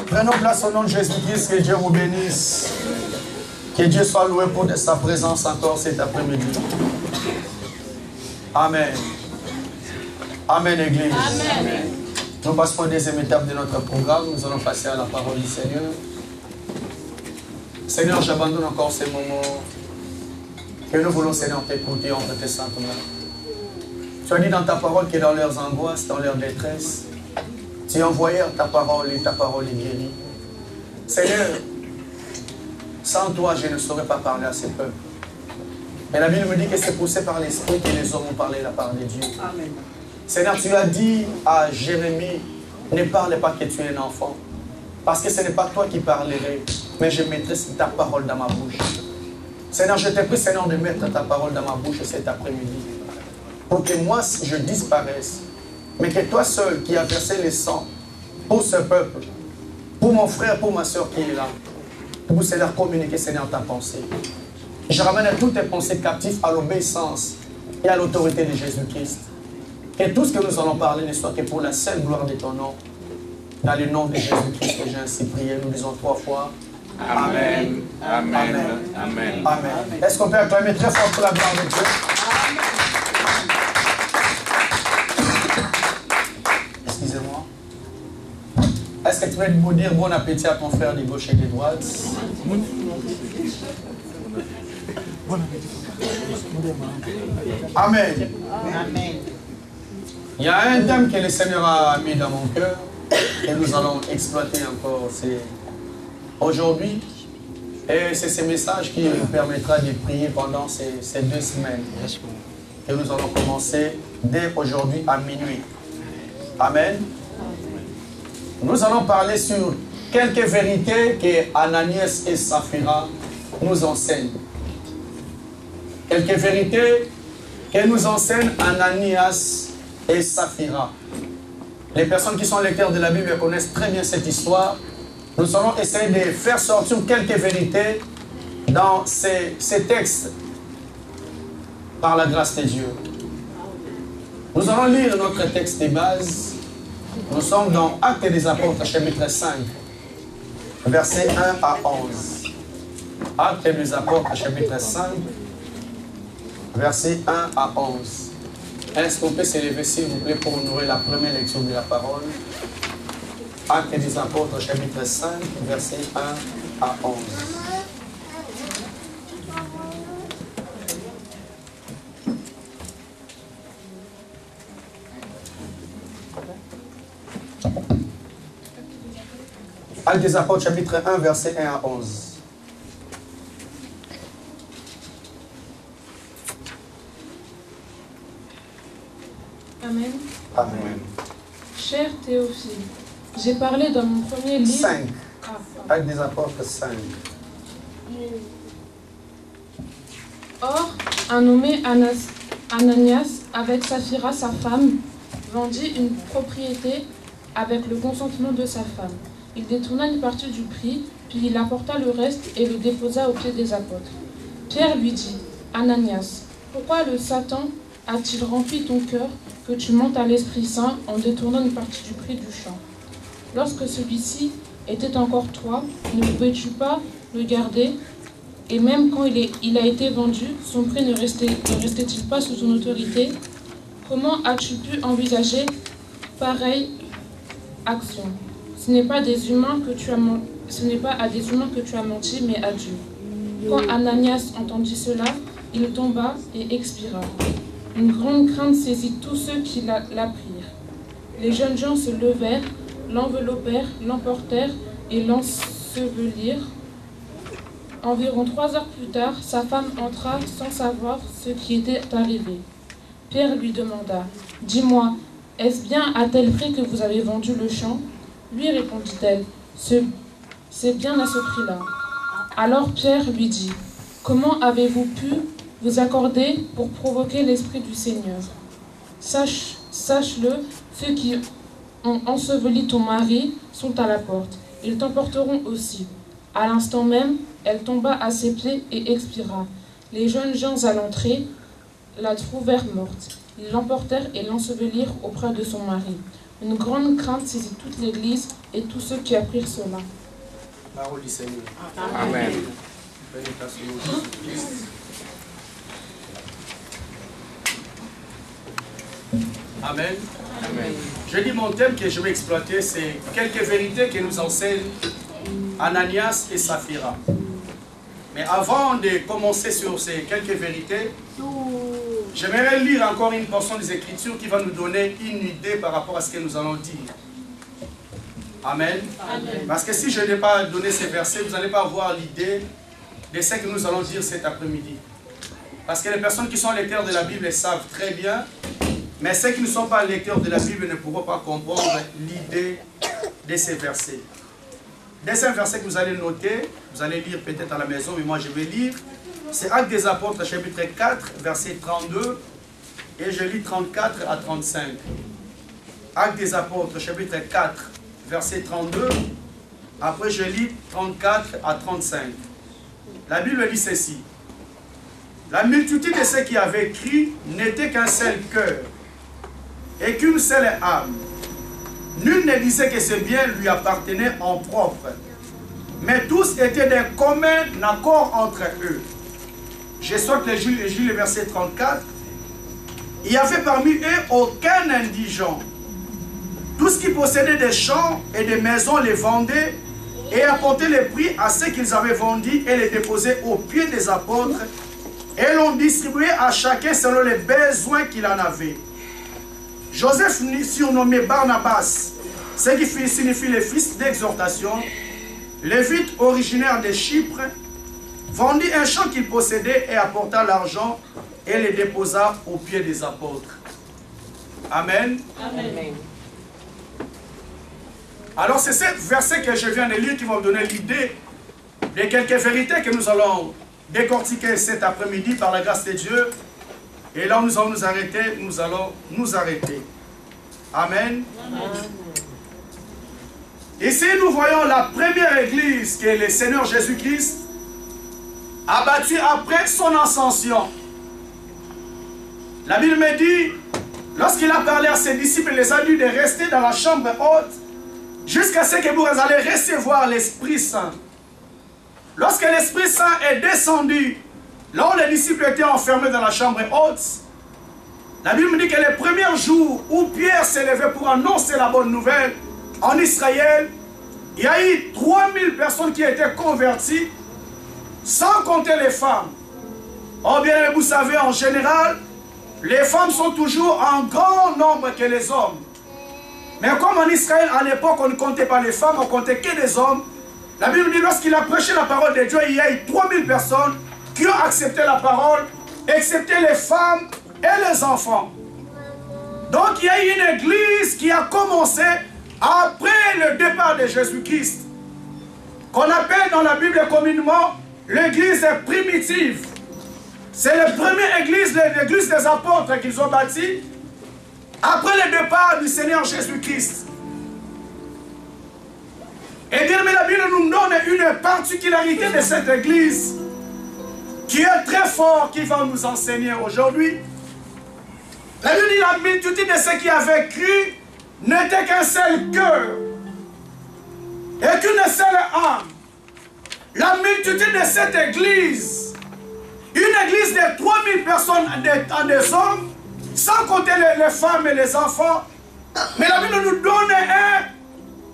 Prenons place au nom de Jésus-Christ, que Dieu vous bénisse. Que Dieu soit loué pour sa présence encore cet après-midi. Amen. Amen, Église. Amen. Nous passons aux deuxième étape de notre programme. Nous allons passer à la parole du Seigneur. Seigneur, j'abandonne encore ces moments que nous voulons, Seigneur, t'écouter entre tes saintes mains. Tu as dit dans ta parole que dans leurs angoisses, dans leur détresse, tu envoyais ta parole et ta parole est guérie. Seigneur, sans toi, je ne saurais pas parler à ces peuples. Mais la Bible me dit que c'est poussé par l'Esprit que les hommes ont parlé la parole de Dieu. Amen. Seigneur, tu as dit à Jérémie, ne parle pas que tu es un enfant. Parce que ce n'est pas toi qui parlerais, mais je mettrai ta parole dans ma bouche. Seigneur, je te prie, Seigneur, de mettre ta parole dans ma bouche cet après-midi. Pour que moi, je disparaisse. Mais que toi seul qui as versé le sang pour ce peuple, pour mon frère, pour ma soeur qui est là, pour Seigneur communiquer, Seigneur, ta pensée. Je ramène à toutes tes pensées captives à l'obéissance et à l'autorité de Jésus-Christ. Que tout ce que nous allons parler ne soit que pour la seule gloire de ton nom. Dans le nom de Jésus-Christ que j'ai ainsi prié, nous disons 3 fois. Amen. Amen. Amen. Amen. Amen. Est-ce qu'on peut acclamer très fort pour la gloire de Dieu? Excusez-moi. Est-ce que tu veux nous dire bon appétit à ton frère de gauche et de droite? Amen. Amen. Il y a un thème que le Seigneur a mis dans mon cœur et nous allons exploiter encore aujourd'hui. Et c'est ce message qui nous permettra de prier pendant ces 2 semaines. Et nous allons commencer dès aujourd'hui à minuit. Amen. Nous allons parler sur quelques vérités que Ananias et Saphira nous enseignent. Quelques vérités que nous enseignent Ananias et Saphira. Les personnes qui sont lecteurs de la Bible connaissent très bien cette histoire. Nous allons essayer de faire sortir quelques vérités dans ces textes par la grâce de Dieu. Nous allons lire notre texte de base. Nous sommes dans Actes des Apôtres, chapitre 5, versets 1 à 11. Actes des Apôtres, chapitre 5, versets 1 à 11. Est-ce qu'on peut s'élever, s'il vous plaît, pour honorer la première lecture de la parole? Actes des Apôtres, chapitre 5, versets 1 à 11. Actes des Apôtres, chapitre 1, verset 1 à 11. Amen. Amen. Cher Théophile, j'ai parlé dans mon premier livre. 5. Actes des Apôtres 5. Or, un nommé Ananias, avec Saphira, sa femme, vendit une propriété avec le consentement de sa femme. Il détourna une partie du prix, puis il apporta le reste et le déposa aux pieds des apôtres. Pierre lui dit, Ananias, pourquoi le Satan a-t-il rempli ton cœur que tu mentes à l'Esprit Saint en détournant une partie du prix du champ? Lorsque celui-ci était encore toi, ne pouvais-tu pas le garder? Et même quand il a été vendu, son prix ne restait-il pas sous ton autorité? Comment as-tu pu envisager pareille action? Ce n'est pas à des humains que tu as menti, mais à Dieu. Quand Ananias entendit cela, il tomba et expira. Une grande crainte saisit tous ceux qui l'apprirent. Les jeunes gens se levèrent, l'enveloppèrent, l'emportèrent et l'ensevelirent. Environ 3 heures plus tard, sa femme entra sans savoir ce qui était arrivé. Pierre lui demanda, « Dis-moi, est-ce bien à tel prix que vous avez vendu le champ ?» Lui répondit-elle, « C'est bien à ce prix-là. » Alors Pierre lui dit, « Comment avez-vous pu vous accorder pour provoquer l'Esprit du Seigneur? Sache-le, ceux qui ont enseveli ton mari sont à la porte. Ils t'emporteront aussi. » À l'instant même, elle tomba à ses pieds et expira. Les jeunes gens à l'entrée la trouvèrent morte. Ils l'emportèrent et l'ensevelirent auprès de son mari. Une grande crainte saisit toute l'Église et tous ceux qui apprirent cela. Parole du Seigneur. Amen. Amen. Amen. Je dis mon thème que je vais exploiter, c'est quelques vérités que nous enseignent Ananias et Saphira. Mais avant de commencer sur ces quelques vérités, j'aimerais lire encore une portion des Écritures qui va nous donner une idée par rapport à ce que nous allons dire. Amen. Amen. Parce que si je n'ai pas donné ces versets, vous n'allez pas avoir l'idée de ce que nous allons dire cet après-midi. Parce que les personnes qui sont lecteurs de la Bible savent très bien, mais ceux qui ne sont pas lecteurs de la Bible ne pourront pas comprendre l'idée de ces versets. Deuxième verset que vous allez noter, vous allez lire peut-être à la maison, mais moi je vais lire, c'est Actes des Apôtres, chapitre 4, verset 32, et je lis 34 à 35. Actes des Apôtres, chapitre 4, verset 32, après je lis 34 à 35. La Bible dit ceci. La multitude de ceux qui avaient cru n'était qu'un seul cœur et qu'une seule âme. Nul ne disait que ce bien lui appartenait en propre, mais tous étaient d'un commun accord entre eux. Je souhaite lire le verset 34. Il n'y avait parmi eux aucun indigent. Tous qui possédaient des champs et des maisons les vendaient et apportaient les prix à ceux qu'ils avaient vendus et les déposaient aux pieds des apôtres et l'ont distribué à chacun selon les besoins qu'il en avait. Joseph, surnommé Barnabas, ce qui signifie le fils d'exhortation, lévite originaire de Chypre, vendit un champ qu'il possédait et apporta l'argent et les déposa aux pieds des apôtres. Amen. Amen. Alors c'est ce verset que je viens de lire qui va vous donner l'idée de quelques vérités que nous allons décortiquer cet après-midi par la grâce de Dieu. Et là où nous allons nous arrêter. Amen. Amen. Ici, nous voyons la première église que le Seigneur Jésus-Christ a bâtie après son ascension. La Bible me dit, lorsqu'il a parlé à ses disciples, il les a dit de rester dans la chambre haute jusqu'à ce que vous allez recevoir l'Esprit Saint. Lorsque l'Esprit Saint est descendu, là où les disciples étaient enfermés dans la chambre haute, la Bible me dit que les premiers jours où Pierre s'est levé pour annoncer la bonne nouvelle en Israël, il y a eu 3000 personnes qui étaient converties, sans compter les femmes. Or bien, vous savez, en général, les femmes sont toujours en grand nombre que les hommes. Mais comme en Israël, à l'époque, on ne comptait pas les femmes, on comptait que des hommes. La Bible dit, lorsqu'il a prêché la parole de Dieu, il y a eu 3000 personnes qui ont accepté la parole, excepté les femmes et les enfants. Donc il y a eu une église qui a commencé après le départ de Jésus-Christ, qu'on appelle dans la Bible communément l'église primitive. C'est la première église, l'église des apôtres qu'ils ont bâtie après le départ du Seigneur Jésus-Christ. Et bien, mais la Bible nous donne une particularité de cette église qui est très forte, qui va nous enseigner aujourd'hui. La Bible dit la multitude de ceux qui avaient cru n'était qu'un seul cœur et qu'une seule âme. La multitude de cette église, une église de 3000 personnes, des hommes, sans compter les femmes et les enfants. Mais la Bible nous donne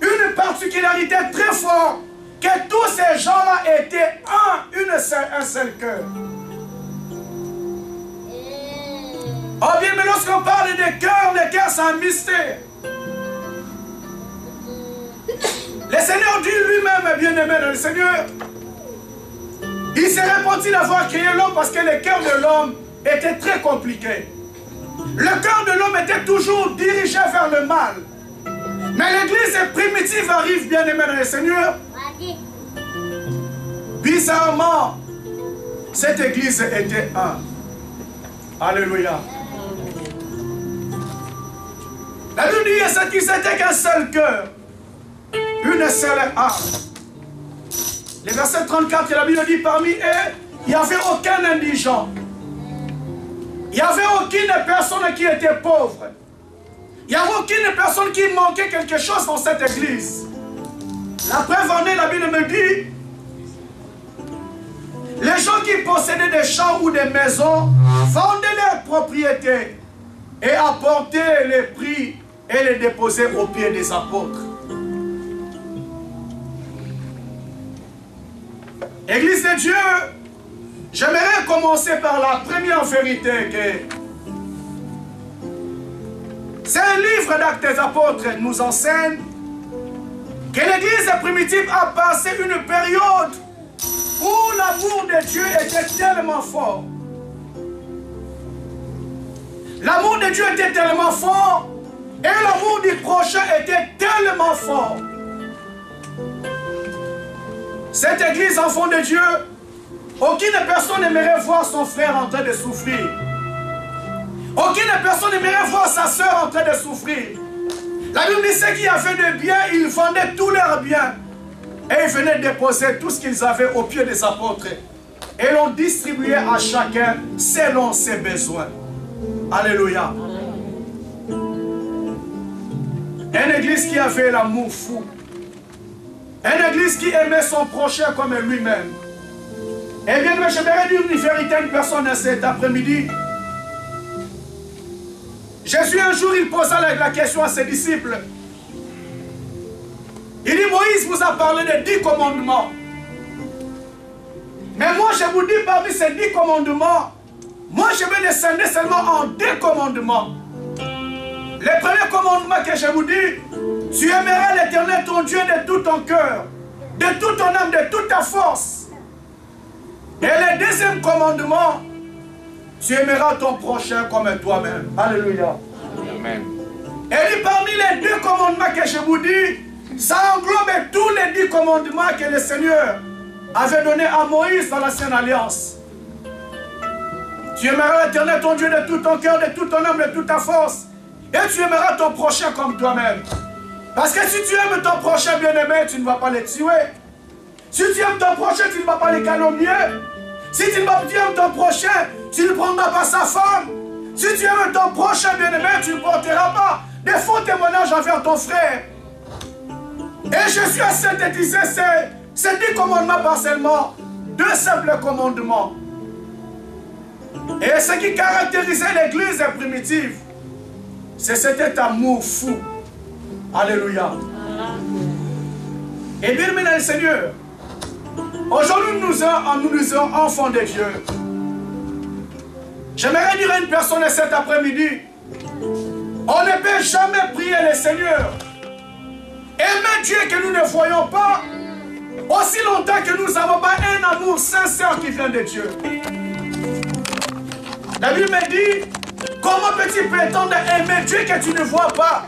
une particularité très forte, que tous ces gens-là étaient un seul cœur. Oh bien, mais lorsqu'on parle de cœur, le cœur c'est un mystère. Le Seigneur dit lui-même, bien-aimé dans le Seigneur, il s'est repenti d'avoir créé l'homme parce que le cœur de l'homme était très compliqué. Le cœur de l'homme était toujours dirigé vers le mal. Mais l'église primitive arrive, bien-aimé dans le Seigneur. Bizarrement, cette église était un. Alléluia. La Bible dit qu'ils n'étaient qu'un seul cœur, une seule âme. Le verset 34, la Bible dit parmi eux, il n'y avait aucun indigent. Il n'y avait aucune personne qui était pauvre. Il n'y avait aucune personne qui manquait quelque chose dans cette église. La preuve en est, la Bible me dit, les gens qui possédaient des champs ou des maisons vendaient leurs propriétés et apportaient les prix et les déposaient aux pieds des apôtres. Église de Dieu, j'aimerais commencer par la première vérité que c'est un livre d'Actes des Apôtres nous enseigne que l'église primitive a passé une période où l'amour de Dieu était tellement fort. L'amour de Dieu était tellement fort et l'amour du prochain était tellement fort. Cette église, enfant de Dieu, aucune personne n'aimerait voir son frère en train de souffrir. Aucune personne n'aimerait voir sa soeur en train de souffrir. La Bible dit ceux qui avaient de biens, ils vendaient tous leurs biens. Et ils venaient déposer tout ce qu'ils avaient aux pieds des apôtres. Et l'on distribuait à chacun selon ses besoins. Alléluia. Une église qui avait l'amour fou. Une église qui aimait son prochain comme lui-même. Eh bien, j'aimerais dire une vérité à une personne cet après-midi. Jésus, un jour, il posa la question à ses disciples. Il dit, Moïse vous a parlé des 10 commandements. Mais moi, je vous dis, parmi ces 10 commandements, moi, je vais descendre seulement en 2 commandements. Le premier commandement que je vous dis, tu aimeras l'Éternel, ton Dieu, de tout ton cœur, de toute ton âme, de toute ta force. Et le deuxième commandement, tu aimeras ton prochain comme toi-même. Alléluia. Amen. Et dit, parmi les 2 commandements que je vous dis, ça englobe tous les 10 commandements que le Seigneur avait donnés à Moïse dans l'Ancienne Alliance. Tu aimeras l'Éternel, ton Dieu, de tout ton cœur, de toute ton âme, de toute ta force. Et tu aimeras ton prochain comme toi-même. Parce que si tu aimes ton prochain bien-aimé, tu ne vas pas les tuer. Si tu aimes ton prochain, tu ne vas pas les calomnier. Si tu aimes ton prochain, tu ne prendras pas sa femme. Si tu aimes ton prochain bien-aimé, tu ne porteras pas des faux témoignages envers ton frère. Et Jésus a synthétisé ces 10 commandements par seulement 2 simples commandements. Et ce qui caractérisait l'église primitive, c'est cet amour fou. Alléluia. Et bien, maintenant, le Seigneur, aujourd'hui, nous sommes enfants de Dieu. J'aimerais dire à une personne cet après-midi, On ne peut jamais prier le Seigneur. Aimer Dieu que nous ne voyons pas, aussi longtemps que nous n'avons pas un amour sincère qui vient de Dieu. La Bible me dit, comment peux-tu prétendre aimer Dieu que tu ne vois pas,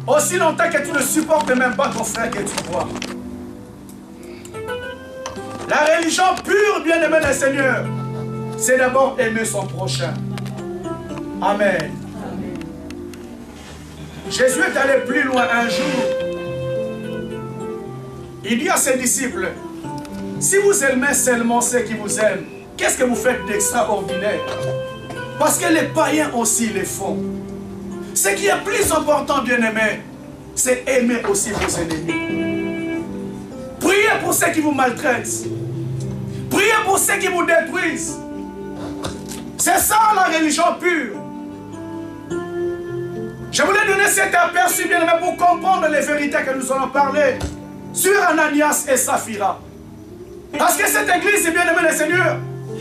aussi longtemps que tu ne supportes même pas ton frère que tu vois. La religion pure, bien-aimé le Seigneur, c'est d'abord aimer son prochain. Amen. Jésus est allé plus loin un jour. Il dit à ses disciples, si vous aimez seulement ceux qui vous aiment, qu'est-ce que vous faites d'extraordinaire? Parce que les païens aussi le font. Ce qui est plus important, bien-aimé, c'est aimer aussi vos ennemis. Priez pour ceux qui vous maltraitent. Priez pour ceux qui vous détruisent. C'est ça la religion pure. Je voulais donner cet aperçu, bien-aimé, pour comprendre les vérités que nous allons parler sur Ananias et Saphira. Parce que cette église, bien-aimé le Seigneur,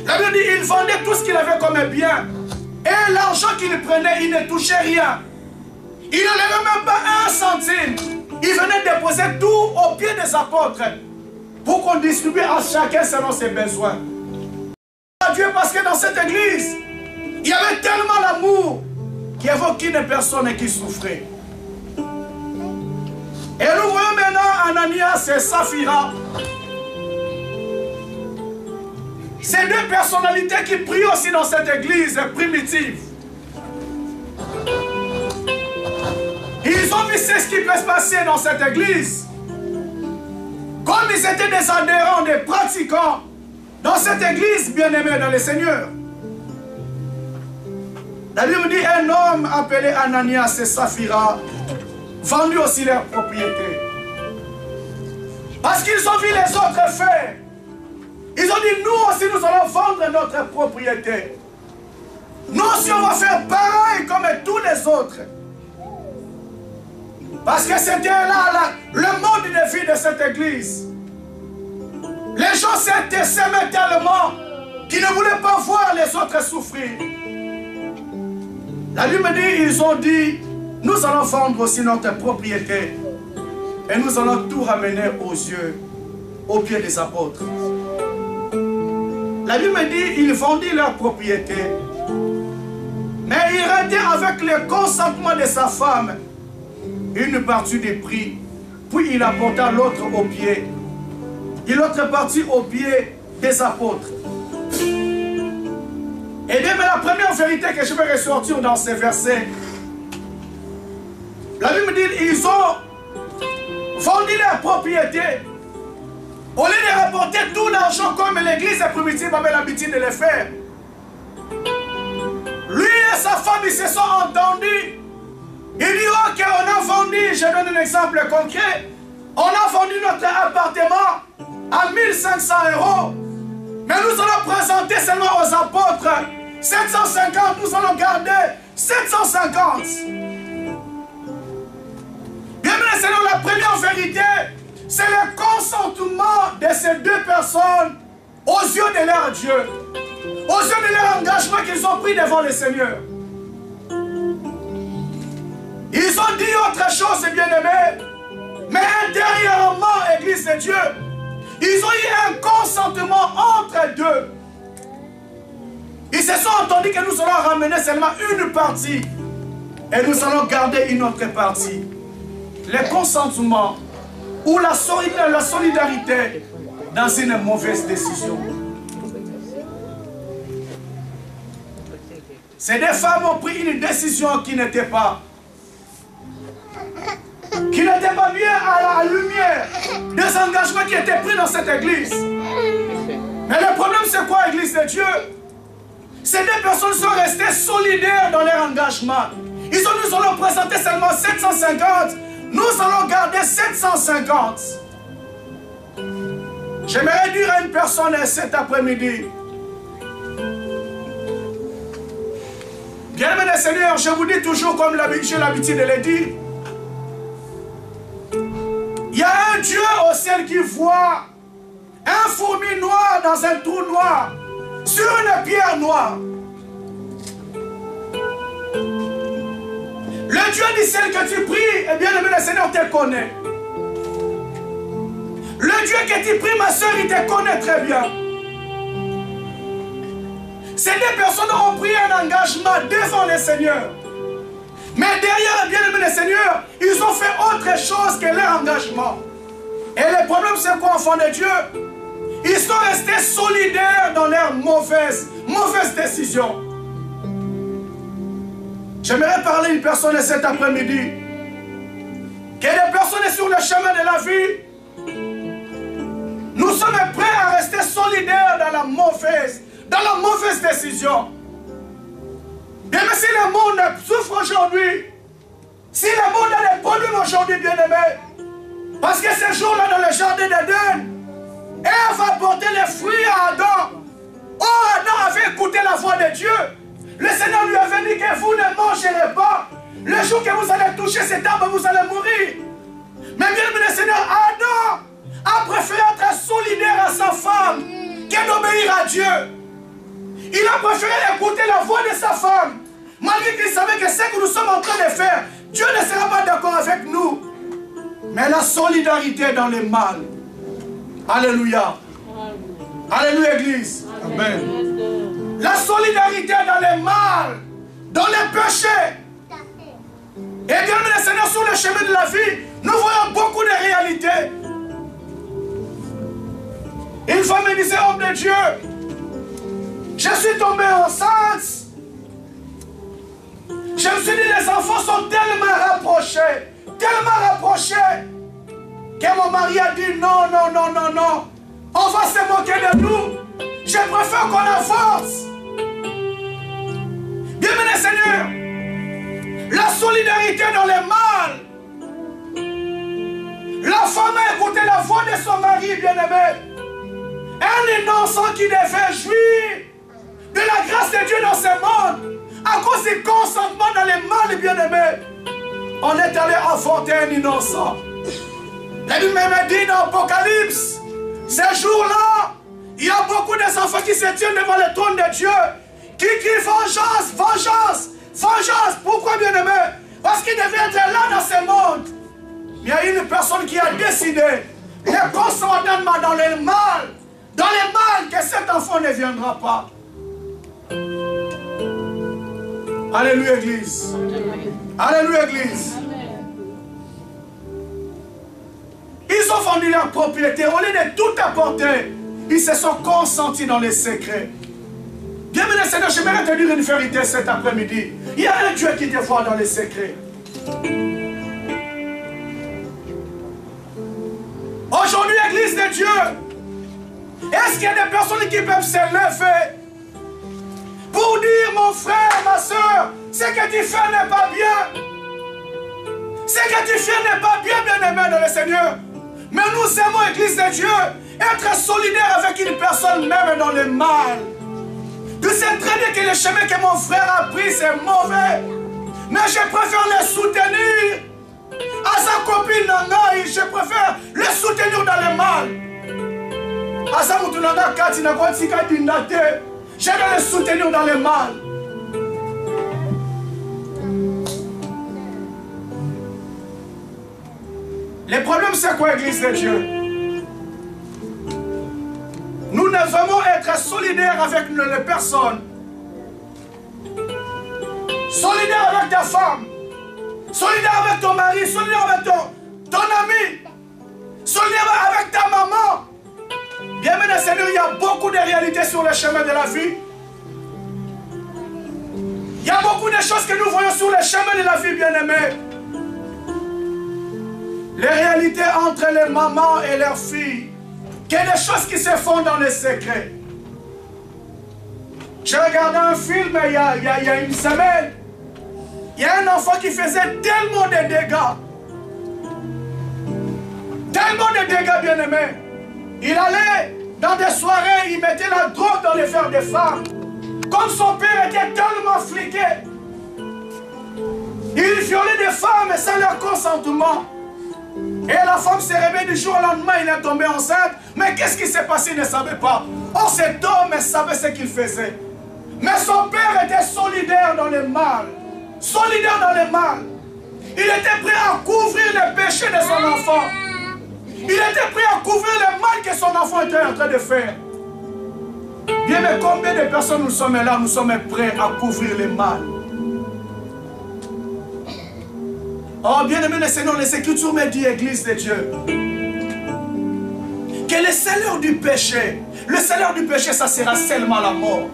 la Bible dit, il vendait tout ce qu'il avait comme bien. Et l'argent qu'il prenait, il ne touchait rien. Il n'enlevait même pas un centime. Il venait déposer tout aux pieds des apôtres pour qu'on distribue à chacun selon ses besoins. Dieu, parce que dans cette église, il y avait tellement l'amour qu'il n'y avait aucune personne qui souffrait. Et nous voyons maintenant Ananias et Saphira. Ces deux personnalités qui prient aussi dans cette église primitive. Ils ont vu ce qui peut se passer dans cette église. Comme ils étaient des adhérents, des pratiquants dans cette église, bien-aimés dans le Seigneur. La Bible dit un homme appelé Ananias et Saphira vendu aussi leur propriété. Parce qu'ils ont vu les autres faire. Ils ont dit, nous aussi nous allons vendre notre propriété. Nous aussi on va faire pareil comme tous les autres. Parce que c'était là le mode de vie de cette église. Les gens s'aimaient tellement qu'ils ne voulaient pas voir les autres souffrir. La Bible me dit, ils ont dit, nous allons vendre aussi notre propriété et nous allons tout ramener aux pieds des apôtres. La Bible me dit, ils vendirent leur propriété, mais il rendait avec le consentement de sa femme une partie des prix, puis il apporta l'autre au pied, et l'autre partie au pied des apôtres. Et bien, mais la première vérité que je vais ressortir dans ces versets, la Bible me dit, ils ont vendu leur propriété. Au lieu de rapporter tout l'argent comme l'église primitive avait l'habitude de le faire. Lui et sa femme, ils se sont entendus. Ils disent, ok, on a vendu, je donne un exemple concret, on a vendu notre appartement à 1500 €. Mais nous allons présenter seulement aux apôtres 750, nous allons garder 750. Bien, mais c'est la première vérité. C'est le consentement de ces deux personnes aux yeux de leur Dieu, aux yeux de leur engagement qu'ils ont pris devant le Seigneur. Ils ont dit autre chose, bien-aimés, mais intérieurement, Église de Dieu, ils ont eu un consentement entre deux. Ils se sont entendus que nous allons ramener seulement une partie et nous allons garder une autre partie. Le consentement ou la solidarité dans une mauvaise décision. Ces deux femmes ont pris une décision qui n'était pas bien à la lumière des engagements qui étaient pris dans cette église. Mais le problème c'est quoi, Église de Dieu? Ces deux personnes sont restées solidaires dans leur engagement. Ils ont dit, nous allons présenter seulement 750. Nous allons garder 750. J'aimerais dire à une personne cet après-midi, bien-aimé Seigneur, je vous dis toujours comme j'ai l'habitude de le dire, il y a un Dieu au ciel qui voit un fourmi noir dans un trou noir, sur une pierre noire. Le Le Dieu du ciel que tu pries, eh bien, le Seigneur te connaît. Le Dieu que tu pries, ma soeur, il te connaît très bien. Ces deux personnes ont pris un engagement devant le Seigneur. Mais derrière, bien aimé le Seigneur, ils ont fait autre chose que leur engagement. Et le problème, c'est quoi, enfants de Dieu? Ils sont restés solidaires dans leurs mauvaises décisions. J'aimerais parler à une personne cet après-midi. Que des personnes sur le chemin de la vie, nous sommes prêts à rester solidaires dans la mauvaise décision. Bien, mais si le monde souffre aujourd'hui, si le monde a des problèmes aujourd'hui, bien aimé, parce que ce jour-là dans le jardin d'Éden, Ève va porter les fruits à Adam. Oh, Adam avait écouté la voix de Dieu. Le Seigneur lui avait dit que vous ne mangerez pas. Le jour que vous allez toucher cet arbre, vous allez mourir. Mais bien aimé le Seigneur, Adam a préféré être solidaire à sa femme que d'obéir à Dieu. Il a préféré écouter la voix de sa femme. Malgré qu'il savait que ce que nous sommes en train de faire, Dieu ne sera pas d'accord avec nous. Mais la solidarité dans le mal. Alléluia. Alléluia, Église. Amen. La solidarité dans le mal, dans les péchés. Et bien, le Seigneur, sur le chemin de la vie, nous voyons beaucoup de réalités. Une femme me disait, homme de Dieu, je suis tombée enceinte. Je me suis dit, les enfants sont tellement rapprochés, que mon mari a dit, non, non, non, non, non. On va se moquer de nous. Je préfère qu'on avance. Bien-aimé Seigneur, la solidarité dans le mal. La femme a écouté la voix de son mari, bien-aimé. Un innocent qui devait jouir de la grâce de Dieu dans ce monde, à cause du consentement dans le mal, bien-aimé, on est allé affronter un innocent. La Bible me dit dans l'Apocalypse, ce jour-là, il y a beaucoup d'enfants qui se tiennent devant le trône de Dieu, qui crient vengeance, vengeance, vengeance. Pourquoi, bien-aimé? Parce qu'il devait être là dans ce monde. Il y a une personne qui a décidé, le consentement dans le mal, que cet enfant ne viendra pas. Alléluia, Église. Alléluia, Église. Ils ont vendu leur propriété. Au lieu de tout apporter, ils se sont consentis dans les secrets. Bienvenue, Seigneur, j'aimerais te dire une vérité cet après-midi. Il y a un Dieu qui te voit dans les secrets. Aujourd'hui, Église de Dieu, est-ce qu'il y a des personnes qui peuvent se lever pour dire, mon frère, ma soeur, ce que tu fais n'est pas bien. Ce que tu fais n'est pas bien, bien-aimé dans le Seigneur. Mais nous aimons, Église de Dieu, être solidaire avec une personne même dans le mal. Tu sais très bien que le chemin que mon frère a pris, c'est mauvais. Mais je préfère le soutenir. À sa copine, je préfère le soutenir dans le mal. À sa moutounanga, je vais le soutenir dans le mal. Le problème, c'est quoi, Église de Dieu? Nous devons être solidaires avec les personnes. Solidaire avec ta femme. Solidaire avec ton mari. Solidaire avec ton ami. Solidaire avec ta maman. Bien-aimé Seigneur, il y a beaucoup de réalités sur le chemin de la vie. Il y a beaucoup de choses que nous voyons sur le chemin de la vie, bien-aimés. Les réalités entre les mamans et leurs filles. Qu'il y a des choses qui se font dans les secrets. J'ai regardé un film il y a une semaine. Il y a un enfant qui faisait tellement de dégâts. Tellement de dégâts, bien-aimés. Il allait dans des soirées, il mettait la drogue dans les verres des femmes. Comme son père était tellement fliqué. Il violait des femmes sans leur consentement. Et la femme s'est réveillée du jour au lendemain, il est tombé enceinte. Mais qu'est-ce qui s'est passé, il ne savait pas. Or cet homme savait ce qu'il faisait. Mais son père était solidaire dans le mal. Solidaire dans le mal. Il était prêt à couvrir les péchés de son enfant. Il était prêt à couvrir le mal que son enfant était en train de faire. Bien, mais combien de personnes nous sommes là, nous sommes prêts à couvrir le mal? Oh, bien aimé le Seigneur, les Écritures me disent, Église de Dieu, que le salaire du péché, ça sera seulement la mort.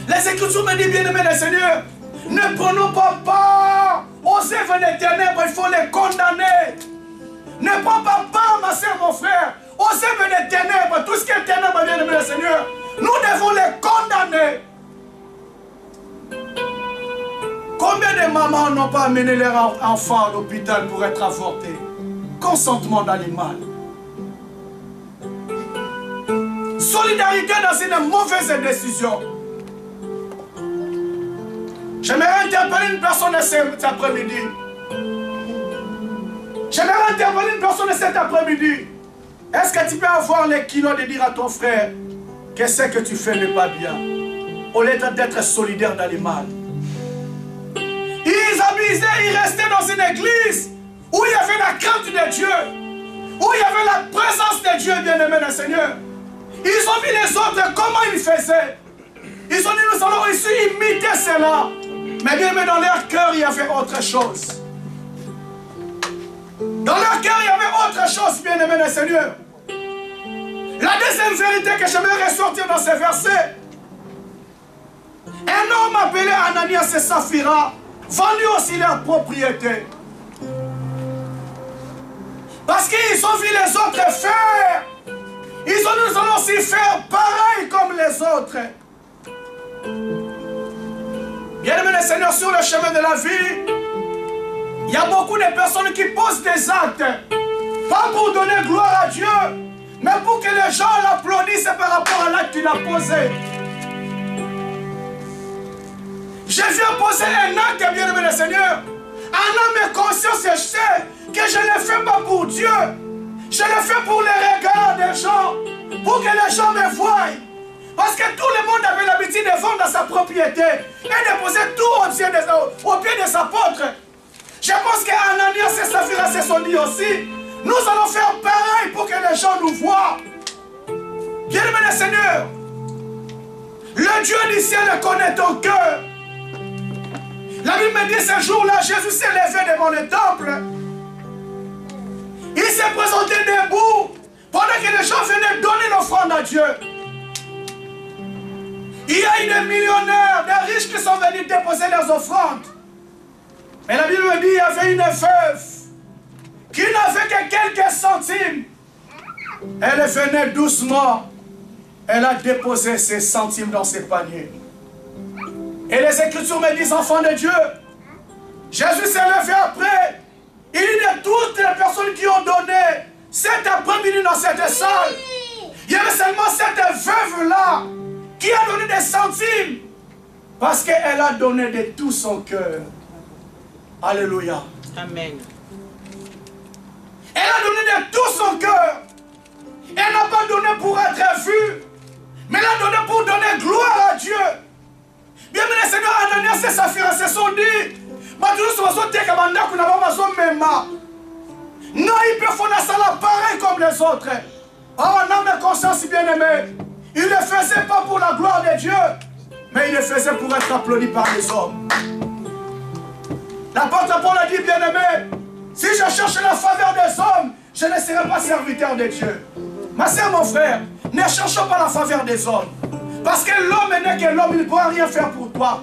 Les Écritures me disent, bien aimé le Seigneur, ne prenons pas part aux œuvres des ténèbres, il faut les condamner. Ne prends pas part, ma soeur, mon frère, aux œuvres des ténèbres, tout ce qui est ténèbres, bien aimé le Seigneur, nous devons les condamner. Combien de mamans n'ont pas amené leurs enfants à l'hôpital pour être avortés? Consentement d'animal. Solidarité dans une mauvaise décision. J'aimerais interpeller une personne cet après-midi. J'aimerais interpeller une personne cet après-midi. Est-ce que tu peux avoir les kilos de dire à ton frère que ce que tu fais n'est pas bien, au lieu d'être solidaire dans le mal? Ils abusaient, ils restaient dans une église où il y avait la crainte de Dieu, où il y avait la présence de Dieu, bien-aimé le Seigneur. Ils ont vu les autres, comment ils faisaient. Ils ont dit, nous allons ici imiter cela. Mais bien aimé, dans leur cœur, il y avait autre chose. Dans leur cœur, il y avait autre chose, bien aimé le Seigneur. La deuxième vérité que j'aimerais ressortir dans ces versets. Un homme appelé Ananias et Saphira vendu aussi leur propriété. Parce qu'ils ont vu les autres faire. Ils ont dit, nous allons aussi faire pareil comme les autres. Bien-aimé le Seigneur, sur le chemin de la vie, il y a beaucoup de personnes qui posent des actes, pas pour donner gloire à Dieu, mais pour que les gens l'applaudissent par rapport à l'acte qu'il a posé. Je viens poser un acte, bien-aimé le Seigneur. En âme et conscience, je sais que je ne le fais pas pour Dieu. Je le fais pour les regards des gens, pour que les gens me voient. Parce que tout le monde avait l'habitude de vendre sa propriété et de poser tout au pied des apôtres. Je pense qu'Ananias et Saphira se sont dit aussi, nous allons faire pareil pour que les gens nous voient. Bien-aimé le Seigneur, le Dieu du ciel connaît ton cœur. La Bible me dit, ce jour-là, Jésus s'est levé devant le temple. Il s'est présenté debout pendant que les gens venaient donner l'offrande à Dieu. Il y a eu des millionnaires, des riches qui sont venus déposer leurs offrandes. Mais la Bible me dit, il y avait une veuve qui n'avait que quelques centimes. Elle venait doucement. Elle a déposé ses centimes dans ses paniers. Et les Écritures me disent, enfants de Dieu, Jésus s'est levé après. Il dit de toutes les personnes qui ont donné cet après-midi dans cette salle, il y avait seulement cette veuve-là qui a donné des centimes parce qu'elle a donné de tout son cœur. Alléluia. Amen. Elle a donné de tout son cœur. Elle n'a pas donné pour être vue, mais elle a donné pour donner gloire à Dieu. Bien, mais le Seigneur Ananias et Saphira se sont dit, non, il peut faire ça là pareil comme les autres. Oh, non, mais conscience bien-aimé, il ne le faisait pas pour la gloire de Dieu, mais il le faisait pour être applaudi par les hommes. L'apôtre Paul a dit, bien-aimé, si je cherche la faveur des hommes, je ne serai pas serviteur de Dieu. Ma soeur, mon frère, ne cherchons pas la faveur des hommes. Parce que l'homme n'est que l'homme, il ne pourra rien faire pour toi.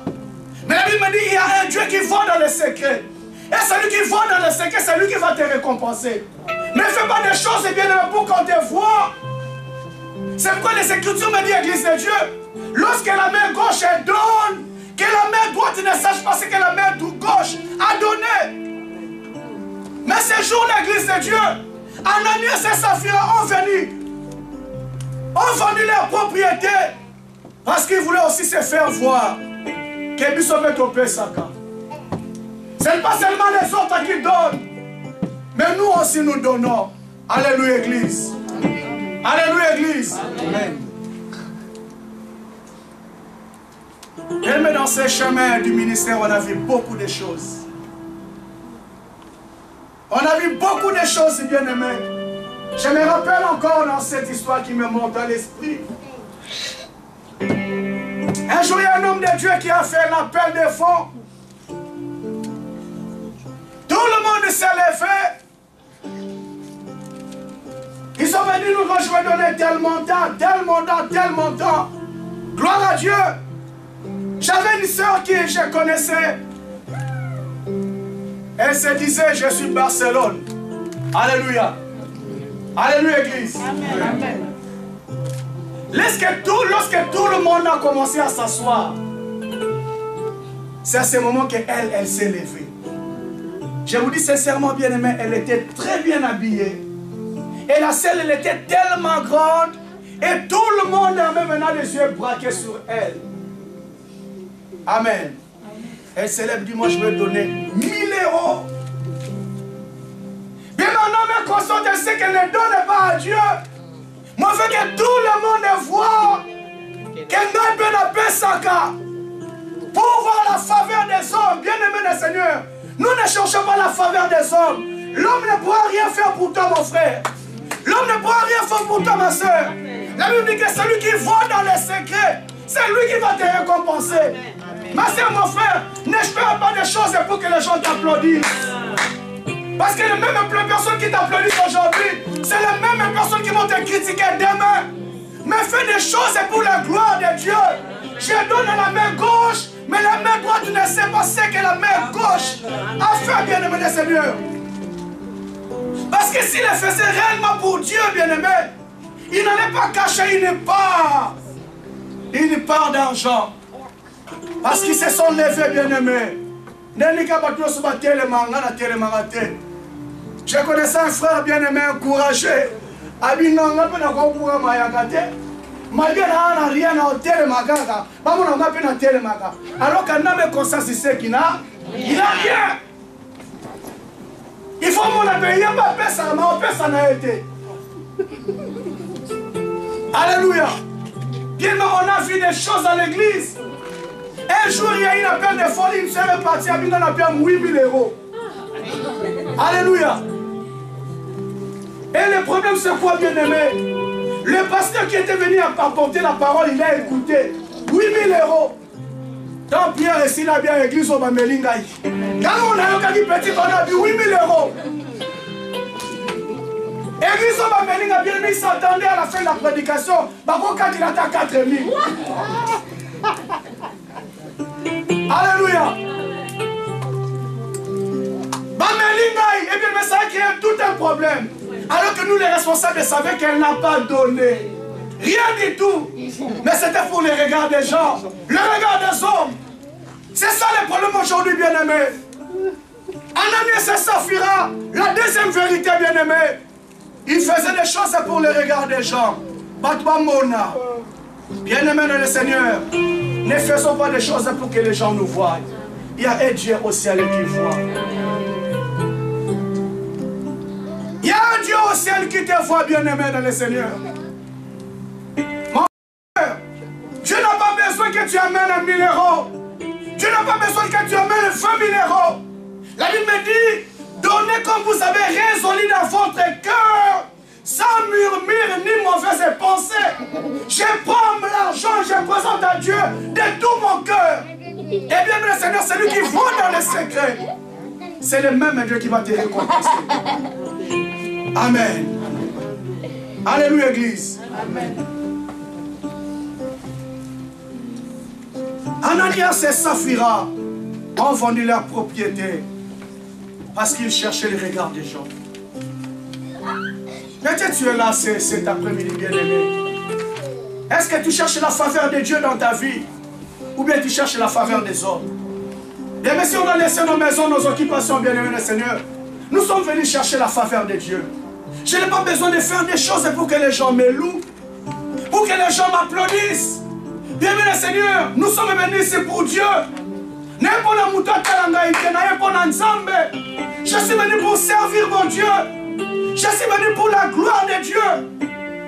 Mais la Bible me dit, il y a un Dieu qui voit dans les secrets. Et celui qui voit dans les secrets, c'est lui qui va te récompenser. Ne fais pas des choses bien pour qu'on te voit. C'est pourquoi les Écritures me disent, Église de Dieu, lorsque la main gauche donne, que la main droite ne sache pas ce que la main gauche a donné. Mais ce jour, l'Église de Dieu, Ananias et Saphira ont vendu leur propriété parce qu'ils voulaient aussi se faire voir. Que Bishop est au Pesaka. Ce n'est pas seulement les autres qui donnent, mais nous aussi nous donnons. Alléluia, Église. Alléluia, Église. Amen. Et mais dans ces chemins du ministère, on a vu beaucoup de choses. On a vu beaucoup de choses, bien-aimés. Je me rappelle encore dans cette histoire qui me monte à l'esprit. Un jour, il y a un homme de Dieu qui a fait l'appel des fonds. Tout le monde s'est levé. Ils sont venus nous dire, je vais donner tel montant, tel montant, tel montant. Gloire à Dieu. J'avais une soeur qui je connaissais. Elle se disait, je suis Barcelone. Alléluia. Alléluia, Église. Amen. Lorsque tout le monde a commencé à s'asseoir, c'est à ce moment qu'elle s'est levée. Je vous dis sincèrement, bien aimé, elle était très bien habillée. Et la salle, elle était tellement grande. Et tout le monde avait maintenant les yeux braqués sur elle. Amen. Elle se lève, dit, moi je vais donner 1000 €. Bien maintenant, mais consciente, elle sait qu'elle ne donne pas à Dieu. Moi, je veux que tout le monde voit qu'elle n'a pas de Pessaka. Pour voir la faveur des hommes, bien aimé le Seigneur. Nous ne cherchons pas la faveur des hommes. L'homme ne pourra rien faire pour toi, mon frère. L'homme ne pourra rien faire pour toi, ma soeur. La Bible dit que celui qui voit dans les secrets, c'est lui qui va te récompenser. Ma soeur, mon frère, n'espère pas des choses pour que les gens t'applaudissent. Parce que les mêmes personnes qui t'applaudissent aujourd'hui, c'est les mêmes personnes qui vont te critiquer demain. Mais fais des choses pour la gloire de Dieu. Je donne la main gauche, mais la main droite, tu ne sais pas ce que la main gauche a fait, bien-aimé le Seigneur. Parce que s'il le faisait réellement pour Dieu, bien-aimé, il n'allait pas cacher une part d'argent. Parce qu'ils se sont levés, bien-aimés. Je connaissais un frère bien-aimé, encouragé. Alors qu'un homme conscience ici qui n'a, il n'a rien. Il faut mon payer ma paix, ça n'a été. Alléluia. Bien, on a vu des choses à l'église. Un jour, il y a eu un appel de folie, une soeur est partie, on a payé 8000 €. Alléluia. Et le problème, c'est quoi, bien-aimé? Le pasteur qui était venu apporter la parole, il a écouté. 8000 €. Tant Pierre et s'il a bien l'église, on va me lingaï. Quand on a eu petit, on a dit 8000 €. Église, on va me lingaï, bien aimé, il s'attendait à la fin de la prédication. Bah, quand il attend 4000. Alléluia. Bamelingaï, et bien, mais ça a créé tout un problème. Alors que nous, les responsables, savaient qu'elle n'a pas donné. Rien du tout. Mais c'était pour les regards des gens, le regard des hommes. C'est ça le problème aujourd'hui, bien-aimé. Ananias et Saphira, la deuxième vérité, bien-aimé. Ils faisaient des choses pour le regard des gens. Batbamona. Bien-aimé dans le Seigneur, ne faisons pas des choses pour que les gens nous voient. Il y a un Dieu au ciel qui voit. Il y a un Dieu au ciel qui te voit, bien-aimé dans le Seigneur. Mon frère, Dieu n'a pas besoin que tu amènes 1000 €. Dieu n'a pas besoin que tu amènes 20 000 €. La Bible me dit, donnez comme vous avez résolu dans votre cœur, sans murmure ni mauvaise pensée. Je prends l'argent, je présente à Dieu de tout mon cœur. Et bien, le Seigneur, c'est lui qui voit dans les secrets. C'est le même Dieu qui va te récompenser. Amen. Alléluia, Église. Amen. Ananias et Saphira ont vendu leur propriété parce qu'ils cherchaient le regard des gens. Peut-être tu es là cet après-midi, bien-aimé. Est-ce que tu cherches la faveur de Dieu dans ta vie ou bien tu cherches la faveur des hommes? Et bien, si on a laissé nos maisons, nos occupations, bien-aimé le Seigneur, nous sommes venus chercher la faveur de Dieu. Je n'ai pas besoin de faire des choses pour que les gens me louent, pour que les gens m'applaudissent. Bien-aimé le Seigneur, nous sommes venus ici pour Dieu. Je suis venu pour servir mon Dieu. Je suis venu pour la gloire de Dieu.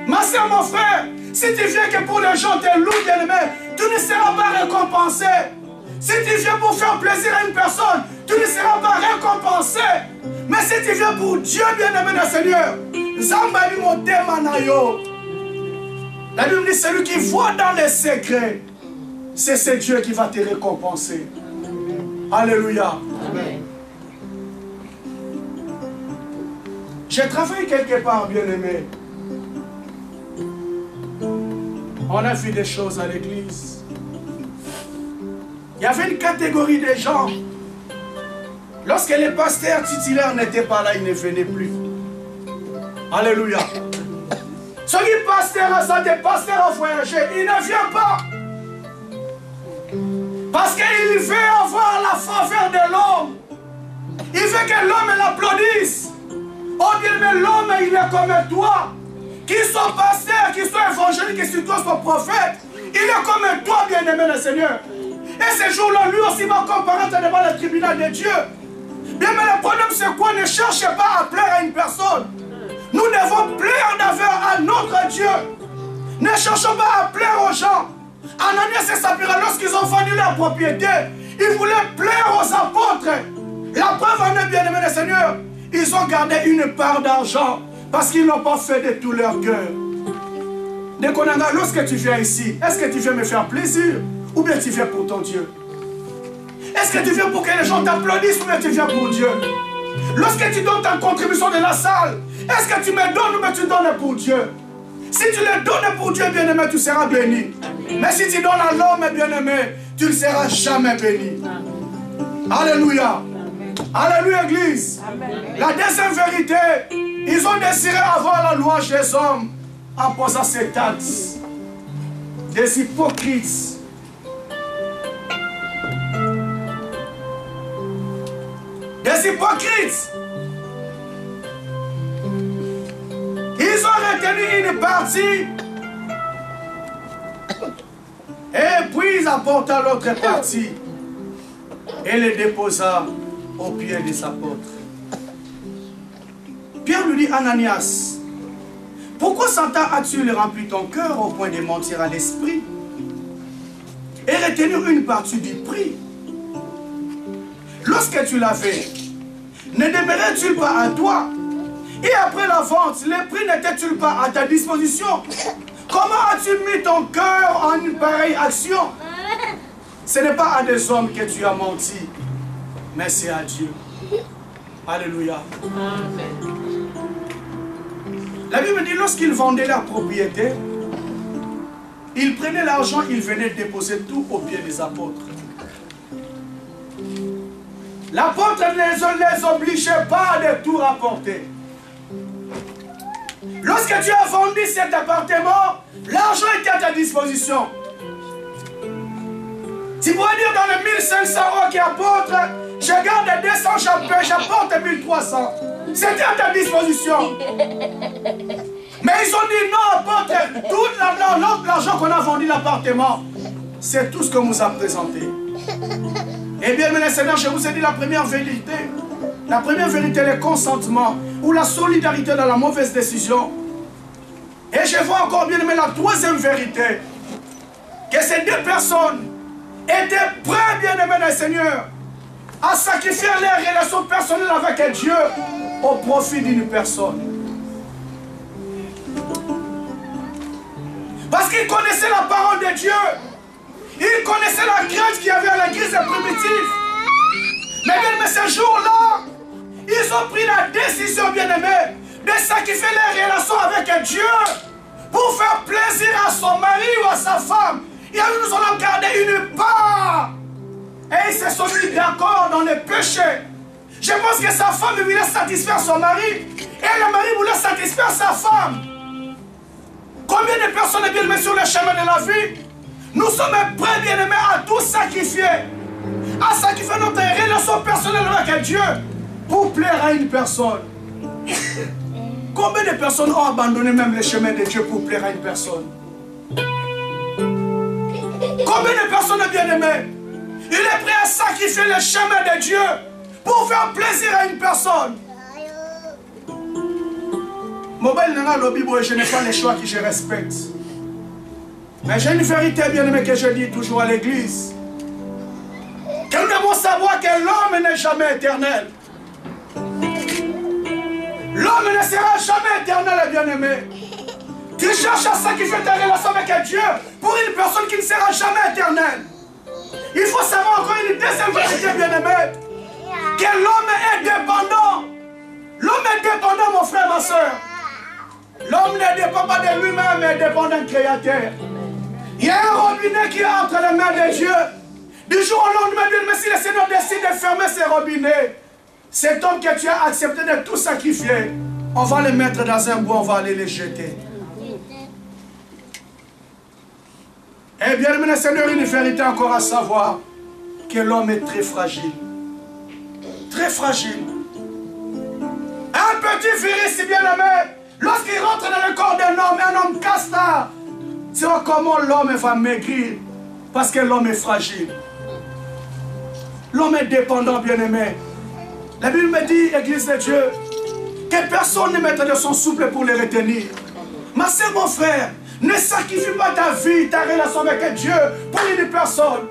Ma soeur, mon frère, si tu viens que pour les gens te louent, bien-aimé, tu ne seras pas récompensé. Si tu viens pour faire plaisir à une personne, tu ne seras pas récompensé. Mais si tu viens pour Dieu, bien-aimé le Seigneur, la Bible dit, celui qui voit dans les secrets, c'est Dieu qui va te récompenser. Alléluia. Amen. J'ai travaillé quelque part, bien-aimé. On a vu des choses à l'église. Il y avait une catégorie de gens. Lorsque les pasteurs titulaires n'étaient pas là, ils ne venaient plus. Alléluia. Ceux qui pasteurs sont des pasteurs à voyager, ils ne viennent pas. Parce qu'il veut avoir la faveur de l'homme. Il veut que l'homme l'applaudisse. Oh bien, mais l'homme, il est comme toi. Qu'il soit pasteur, qu'il soit évangélique, qu'il soit prophète, il est comme toi, bien-aimé le Seigneur. Et ce jour-là, lui aussi va comparaître devant le tribunal de Dieu. Bien, mais le problème, c'est quoi? Ne cherchez pas à plaire à une personne. Nous devons plaire d'abord à notre Dieu. Ne cherchons pas à plaire aux gens. Ananias et Saphira, lorsqu'ils ont vendu leur propriété, ils voulaient plaire aux apôtres. La preuve en est, bien-aimé le Seigneur, ils ont gardé une part d'argent parce qu'ils n'ont pas fait de tout leur cœur. Dekonanga, lorsque tu viens ici, est-ce que tu viens me faire plaisir ou bien tu viens pour ton Dieu? Est-ce que tu viens pour que les gens t'applaudissent ou bien tu viens pour Dieu? Lorsque tu donnes ta contribution de la salle, est-ce que tu me donnes ou bien tu donnes pour Dieu? Si tu le donnes pour Dieu, bien-aimé, tu seras béni. Mais si tu donnes à l'homme, bien-aimé, tu ne seras jamais béni. Alléluia. Alléluia, Église. La deuxième vérité, ils ont désiré avoir la louange des hommes en posant ces taxes. Des hypocrites. Des hypocrites. Ils ont retenu une partie et puis ils apportent l'autre partie et les déposa aux pieds des apôtres. Pierre lui dit, Ananias, pourquoi Satan a-t-il rempli ton cœur au point de mentir à l'esprit et retenir une partie du prix? Lorsque tu l'avais, ne demeurait-il pas à toi? Et après la vente, les prix n'étaient-ils pas à ta disposition? Comment as-tu mis ton cœur en une pareille action? Ce n'est pas à des hommes que tu as menti, mais c'est à Dieu. Alléluia. Amen. La Bible dit, lorsqu'ils vendaient leur propriété, ils prenaient l'argent, ils venaient déposer tout aux pieds des apôtres. L'apôtre ne les obligeait pas de tout rapporter. Lorsque tu as vendu cet appartement, l'argent était à ta disposition. Tu pourrais dire dans les 1500 € qui apportent, je garde 200, j'apporte 1300. C'était à ta disposition. Mais ils ont dit non, apporte tout l'argent qu'on a vendu l'appartement. C'est tout ce qu'on nous a présenté. Eh bien, mes Seigneur, je vous ai dit la première vérité. La première vérité, le consentement ou la solidarité dans la mauvaise décision. Et je vois encore bien aimé la troisième vérité. Que ces deux personnes étaient prêtes, bien aimé le Seigneur, à sacrifier leurs relations personnelles avec Dieu au profit d'une personne. Parce qu'ils connaissaient la parole de Dieu. Ils connaissaient la crainte qu'il y avait à l'église primitive. Mais bien aimé, ce jour-là, ils ont pris la décision, bien aimé, de sacrifier les relations avec Dieu pour faire plaisir à son mari ou à sa femme. Et nous allons garder une part. Et ils se sont mis d'accord dans le péché. Je pense que sa femme voulait satisfaire son mari et le mari voulait satisfaire sa femme. Combien de personnes bien aimées sur le chemin de la vie? Nous sommes prêts, bien aimés, à tout sacrifier. À sacrifier notre relation personnelle avec Dieu pour plaire à une personne. Combien de personnes ont abandonné même le chemin de Dieu pour plaire à une personne? Combien de personnes bien aimées? Il est prêt à sacrifier le chemin de Dieu pour faire plaisir à une personne. Mobile Nana Lobibo, je n'ai pas les choix que je respecte. Mais j'ai une vérité bien aimée que je dis toujours à l'église. devons savoir que l'homme n'est jamais éternel. L'homme ne sera jamais éternel, bien-aimé. Tu cherches à sacrifier ta relation avec Dieu pour une personne qui ne sera jamais éternelle. Il faut savoir encore une deuxième vérité, bien-aimé, que l'homme est dépendant. L'homme est dépendant, mon frère, ma soeur. L'homme ne dépend pas de lui-même, mais dépend d'un créateur. Il y a un robinet qui est entre les mains de Dieu. Du jour au lendemain, bien-aimé, si le Seigneur décide de fermer ses robinets, cet homme que tu as accepté de tout sacrifier, on va le mettre dans un bois, on va aller le jeter. Et bien, le Seigneur, une vérité encore à savoir, que l'homme est très fragile. Très fragile. Un petit virus, bien aimé, lorsqu'il rentre dans le corps d'un homme, un homme castard, tu vois comment l'homme va maigrir, parce que l'homme est fragile. L'homme est dépendant, bien aimé. La Bible me dit, Église de Dieu, que personne ne mette de son souffle pour les retenir. Ma sœur, mon frère, ne sacrifie pas ta vie, ta relation avec Dieu pour une personne.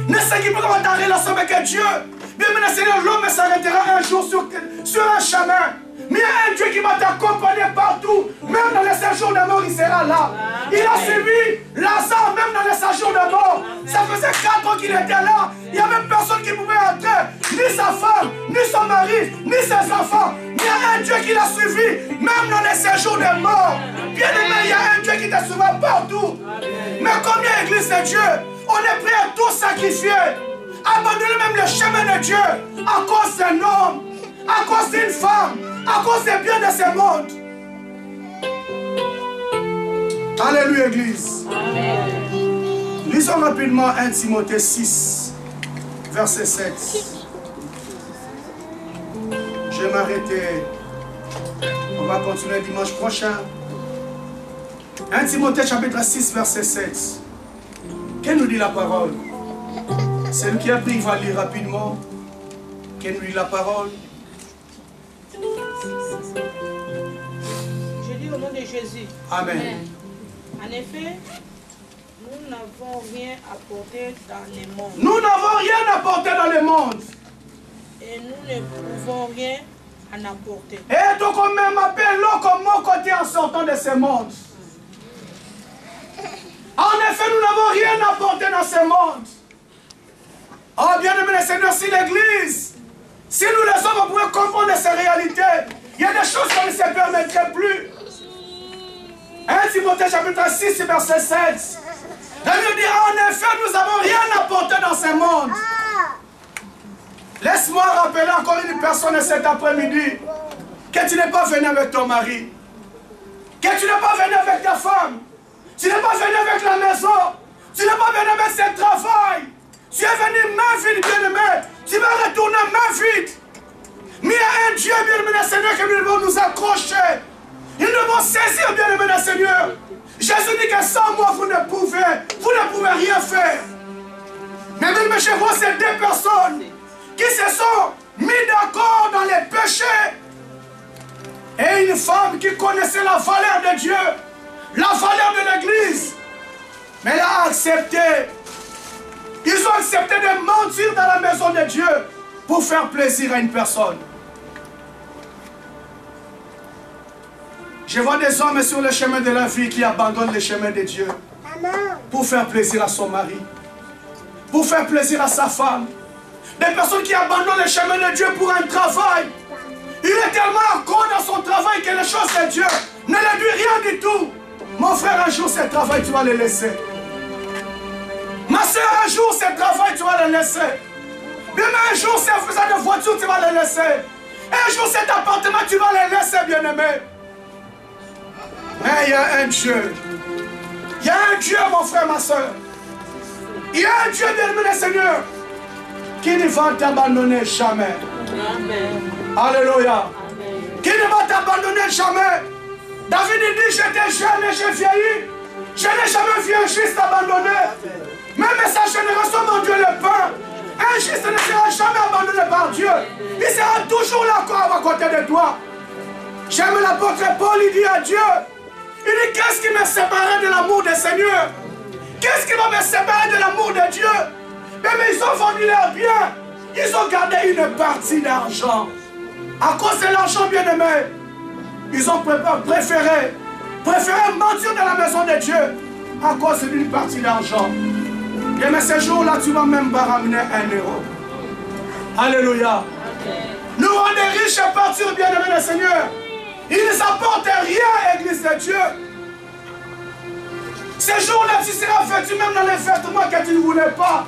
Ne sacrifie pas ta relation avec Dieu. Bien, maintenant, Seigneur, l'homme s'arrêtera un jour sur un chemin. Mais il y a un Dieu qui va t'accompagner partout. Même dans les séjours de mort, il sera là. Il a suivi Lazare, même dans les séjours de mort. Ça faisait 4 ans qu'il était là. Il n'y avait personne qui pouvait entrer. Ni sa femme, ni son mari, ni ses enfants. Mais il y a un Dieu qui l'a suivi, même dans les séjours de mort. Bien aimé, il y a un Dieu qui te suivra partout. Mais combien d'églises de Dieu, on est prêt à tout sacrifier, abandonner même le chemin de Dieu à cause d'un homme, à cause d'une femme, à cause des biens de ce monde. Alléluia, Église. Amen. Lisons rapidement 1 Timothée 6, verset 7. Je vais m'arrêter. On va continuer dimanche prochain. 1 Timothée chapitre 6, verset 7. Qu'est-ce que nous dit la parole? Celui qui a pris, il va lire rapidement. Qu'est-ce que nous dit la parole? Je dis au nom de Jésus. Amen. En effet, nous n'avons rien apporté dans le monde. Nous n'avons rien apporté dans le monde. Et nous ne pouvons rien en apporter. Et donc on m'appelle comme mon côté en sortant de ce monde. En effet, nous n'avons rien apporté dans ce monde. Oh bien-aimé le Seigneur, si l'Église, si nous les hommes, on pouvait comprendre ces réalités, il y a des choses qu'on ne se permettrait plus. 1 Timothée chapitre 6, verset 7. La Bible dit, en effet, nous n'avons rien apporté dans ce monde. Laisse-moi rappeler encore une personne cet après-midi, que tu n'es pas venu avec ton mari, que tu n'es pas venu avec ta femme, tu n'es pas venu avec la maison, tu n'es pas venu avec ce travail. Tu es venu main vide, bien-aimé. Tu vas retourner main vide. Mais il y a un Dieu, bien-aimé, Seigneur, que nous devons nous accrocher. Nous devons saisir, bien-aimé, Seigneur. Jésus dit que sans moi, vous ne pouvez rien faire. Mais bien-aimé, je vois ces deux personnes qui se sont mis d'accord dans les péchés. Et une femme qui connaissait la valeur de Dieu, la valeur de l'Église. Mais elle a accepté. Ils ont accepté de mentir dans la maison de Dieu pour faire plaisir à une personne. Je vois des hommes sur le chemin de la vie qui abandonnent le chemin de Dieu pour faire plaisir à son mari, pour faire plaisir à sa femme. Des personnes qui abandonnent le chemin de Dieu pour un travail. Il est tellement accro dans son travail que les choses de Dieu ne lui dit rien du tout. Mon frère, un jour, ce travail, tu vas le laisser. Ma soeur, un jour, ce travail, tu vas le laisser. Bien, un jour, ce faisant de voiture, tu vas le laisser. Un jour, cet appartement, tu vas le laisser, bien-aimé. Mais il y a un Dieu. Il y a un Dieu, mon frère, ma soeur. Il y a un Dieu, bien-aimé, Seigneur, qui ne va t'abandonner jamais. Amen. Alléluia. Amen. Qui ne va t'abandonner jamais. David dit, j'étais jeune et j'ai vieilli. Je n'ai jamais vu un juste abandonné. Même sa génération, mon Dieu, le pain. Un juste ne sera jamais abandonné par Dieu. Il sera toujours là à côté de toi. J'aime l'apôtre Paul, il dit à Dieu, il dit, qu'est-ce qui me séparait de l'amour du Seigneur? Qu'est-ce qui va me séparer de l'amour de Dieu? Mais ils ont vendu leurs biens. Ils ont gardé une partie d'argent. À cause de l'argent, bien-aimé, ils ont préféré mentir dans la maison de Dieu à cause d'une partie d'argent. Et mais ce jour-là, tu vas même pas ramener 1 euro. Alléluia. Nous, on est riches à partir, bien-aimé le Seigneur. Ils ne s'apportent rien, Église de Dieu. Ce jour-là, tu seras vêtu même dans les vêtements que tu ne voulais pas.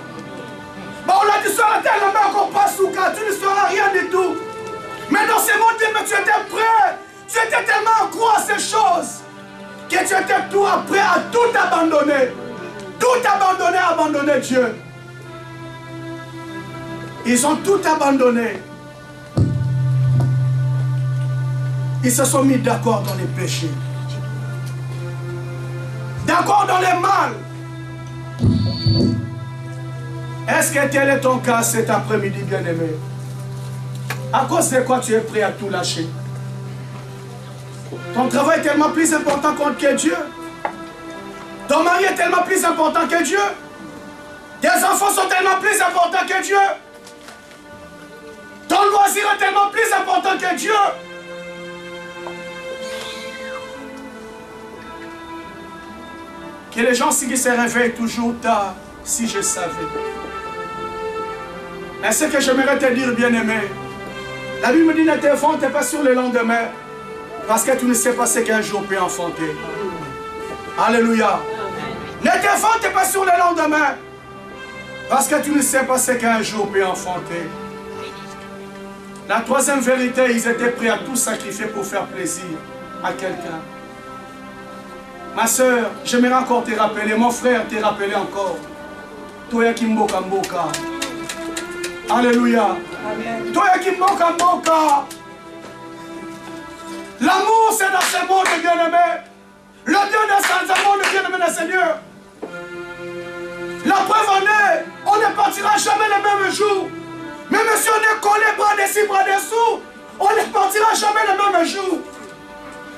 Bon, on a dit, sur la terre, la main qu'on passe sous cas, tu ne seras rien du tout. Mais dans ce monde, mais tu étais prêt. Tu étais tellement accro à ces choses que tu étais tout prêt à tout abandonner. Tout abandonner, abandonner Dieu. Ils ont tout abandonné. Ils se sont mis d'accord dans les péchés. D'accord dans les mal. Est-ce que tel est ton cas cet après-midi, bien-aimé? À cause de quoi tu es prêt à tout lâcher? Ton travail est tellement plus important que Dieu. Ton mari est tellement plus important que Dieu. Tes enfants sont tellement plus importants que Dieu. Ton loisir est tellement plus important que Dieu. Que les gens qui se réveillent toujours tard, si je savais. Mais ce que j'aimerais te dire, bien-aimé, la Bible me dit ne t'enfonte pas sur le lendemain, parce que tu ne sais pas ce qu'un jour peut enfanter. Alléluia. Ne t'enfonte pas sur le lendemain, parce que tu ne sais pas ce qu'un jour peut enfanter. La troisième vérité, ils étaient prêts à tout sacrifier pour faire plaisir à quelqu'un. Ma soeur, j'aimerais encore te rappeler, mon frère te rappeler encore. Toi qui mboka mboka. Alléluia. Toi qui mboka mboka. L'amour c'est dans ce monde, bien-aimé. Le Dieu de Salzamon, le bien-aimé du Seigneur. La preuve en est, on ne partira jamais le même jour. Même si on est collé bras dessus, bras dessous, on ne partira jamais le même jour.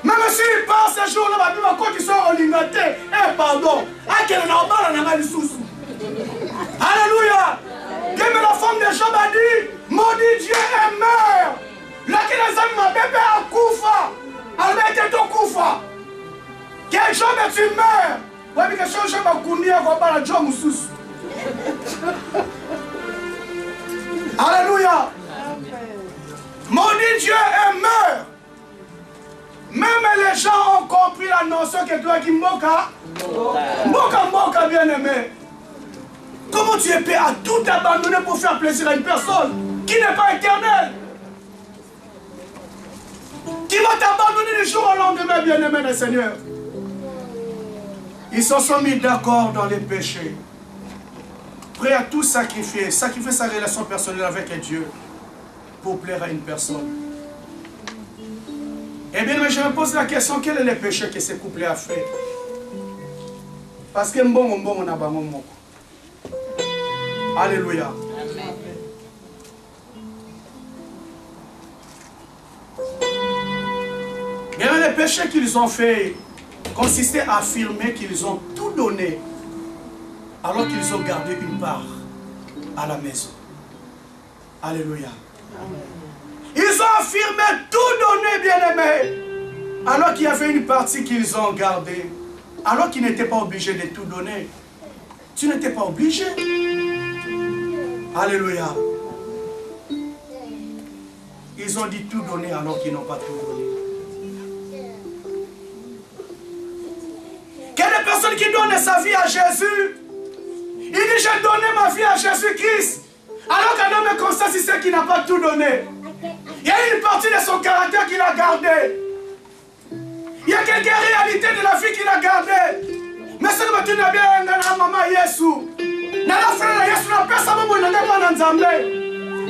Même s'il part ce jour-là, ma Bible encore qu'ils sont oligatés. Eh pardon. Alléluia. Comme la femme de Job a dit, maudit Dieu et meurt. Laquelle les hommes m'a bébé à Koufa. Alors était ton Koufa. Quel jour tu meurs? Oui, mais que ce jour m'a connu à voir la Job Moussous. Alléluia. Maudit Dieu et meurt. Même les gens ont compris la notion que toi qui moka, moka bien-aimé. Comment tu es prêt à tout abandonner pour faire plaisir à une personne qui n'est pas éternelle? Qui va t'abandonner du jour au lendemain, bien-aimé du Seigneur? Ils se sont mis d'accord dans les péchés. Prêts à tout sacrifier, sacrifier sa relation personnelle avec Dieu pour plaire à une personne. Eh bien, je me pose la question, quel est le péché que ce couple a fait? Parce que on a bon. Alléluia. Amen. Bien, les péchés qu'ils ont fait consistaient à affirmer qu'ils ont tout donné alors qu'ils ont gardé une part à la maison. Alléluia. Amen. Ils ont affirmé tout donner, bien-aimés, alors qu'il y avait une partie qu'ils ont gardée, alors qu'ils n'étaient pas obligés de tout donner. Tu n'étais pas obligé. Alléluia. Ils ont dit tout donner alors qu'ils n'ont pas tout donné. Quelle est la personne qui donne sa vie à Jésus? Il dit, j'ai donné ma vie à Jésus-Christ. Alors qu'un homme constate, c'est ce qui n'a pas tout donné. Il y a une partie de son caractère qu'il a gardé. Il y a quelques réalités de la vie qu'il a gardées. Mais ce que tu n'as bien dans maman Yesu. Dans la frère Yesu, n'a pas sa maman, il n'a pas d'ensemble.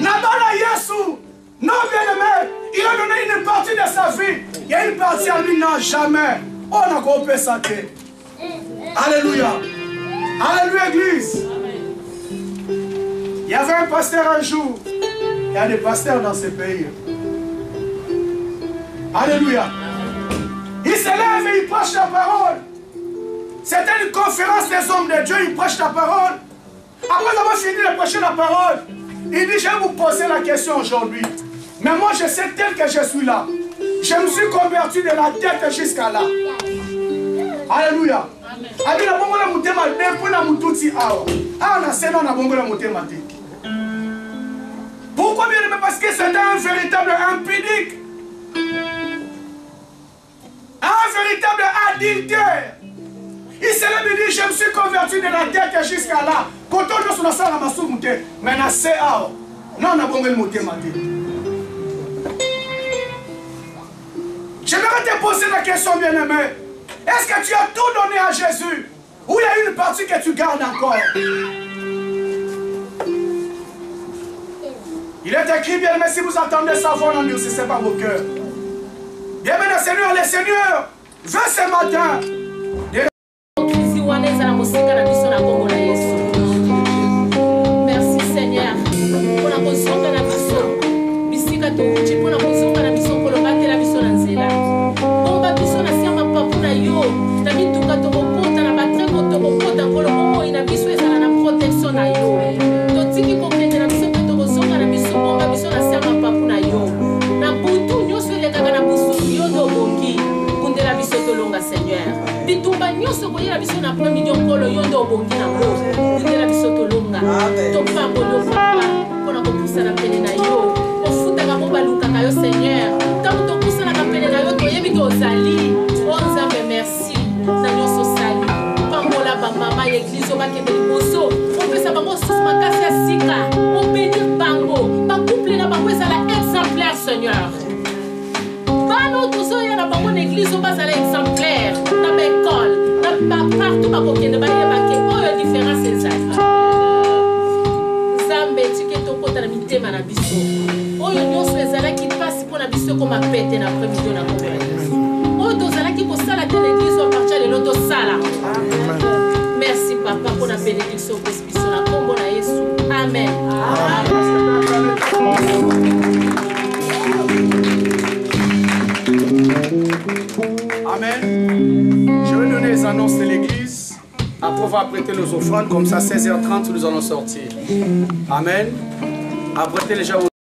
N'a pas Yesu. Non, bien-aimé, il a donné une partie de sa vie. Il y a une partie à lui, non, jamais. On a coupé sa tête. Alléluia. Alléluia, Église. Il y avait un pasteur un jour. Il y a des pasteurs dans ce pays. Alléluia. Il se lève et il prêche la parole. C'était une conférence des hommes de Dieu. Il prêche la parole. Après avoir fini de prêcher la parole, il dit, je vais vous poser la question aujourd'hui. Mais moi, je sais tel que je suis là. Je me suis converti de la tête jusqu'à là. Alléluia. Amen. Pourquoi bien aimé? Parce que c'était un véritable impudique. Un véritable adultère. Il s'est là et dit, je me suis converti de la tête jusqu'à là. Quand on est sur la salle, on a soumouté. Mais na c'est à non, on a bon le monté maté. J'aimerais te poser la question, bien-aimé. Est-ce que tu as tout donné à Jésus? Ou il y a une partie que tu gardes encore? Il est écrit, bien-aimé, si vous attendez sa voix, n'endurcissez pas vos cœurs. Bien-aimé, le Seigneur veut ce matin. Merci Seigneur. Bitumba nyoso koyela biso na premier nyongolo yondo bongi na ngo ndela biso tolonga to pambo lo papa kona ko pusana pene na yo ofuta ka mo baluka ka yo Seigneur tango to pusana ka pene na yo to yebi to zali onzambe merci na nyoso sali pambo la ba mama l'église ba kende liboso on pesa bango sus makasi ya sika on bénir bango ba couple na bango ezala exemplaire Seigneur bano tozoya na bango l'église ba zala exemplaire partout ma kokende ba yebake oyo différence ezali Zambe tiketo kota na mitema na biso oyo nyonso ezalaki pasi mpona biso koma pete na premidio na kombe oyo tozalaki kosala te l'église à partir de l'autre sala. Merci papa pour la bénédiction que biso na kombo na Yesu. Amen. Amen. Je vais donner les annonces de l'église. Après, on va prêter nos offrandes. Comme ça, 16h30, nous allons sortir. Amen. Apprêtez les gens.